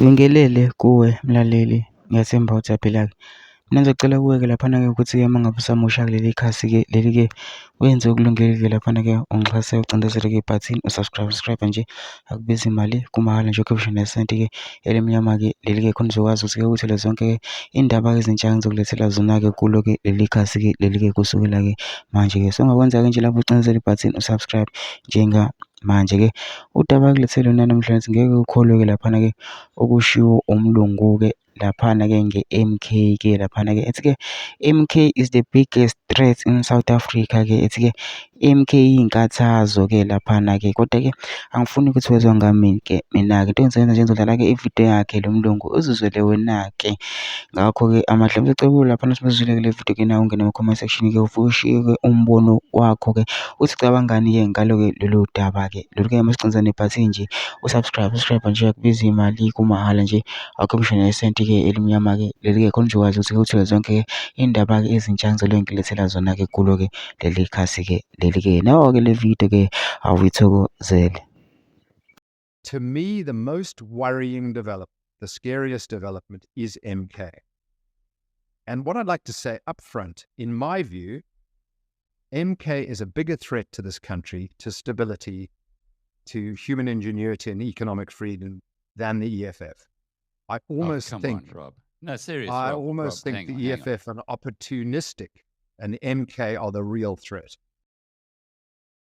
Ngibingelele kuwe mlaleli, ngiyathemba ukuthi uyaphila-ke. Mina ngizocela kuwe-ke laphana-ke ukuthi-ke uma ngabe usamusha kuleli khasi-ke leli-ke wenze okulungile-ke laphana-ke ungixhase ucindezele-ke ibhathini subscribe nje akubizi imali kumahhala nje ukhipha nesenti-ke elimnyama-ke leli-ke khona uzokwazi ukuthi-ke uthole zonke-ke iy'ndaba ezintsha engizokulethela zona-ke kulo-ke leli khasi-ke leli-ke kusukela-ke manje-ke. So ungakwenza-ke nje lapho ucindezela ibhathini usubscribe njengamanje-ke. Udaba engikulethele lona namhlanje ngeke ukholwe-ke laphana-ke okushiwo umlungu-ke laphana-ke nge-MK-ke laphana-ke ethi-ke MK is the biggest threat in South Africa-ke ethi-ke MK iy'nkathazo-ke laphana-ke kodwa-ke angifuni ukuthi wezwa ngami-ke mina-ke into engizoyenza nje ngizodlala-ke ividiyo yakhe lo mlungu uzizwele wena-ke. Ngakho-ke amahle ngicela laphana simezwile-ke le video-ke nawe ungene kuma-comment section-ke uvuke ushiye-ke umbono wakho-ke uthi ucabangani-ke ngalo-ke lolu daba-ke. Lolu-ke masicindezela nebhathini nje usubscribe nje akubizi imali kumahhala nje awukhiphi nesenti-ke elimnyama-ke leli-ke khona uzokwazi ukuthi-ke uthole zonke-ke iy'ndaba-ke ezintsha engizobe ngilethela zona-ke kulo-ke leli khasi-ke leli-ke. Nawo-ke le video-ke awuyithokozele. To me, the most worrying development, the scariest development is MK. And what I'd like to say up front, in my view, MK is a bigger threat to this country, to stability, to human ingenuity and economic freedom than the EFF. I almost think, Rob. No, seriously. I almost think the EFF are opportunistic and the MK are the real threat.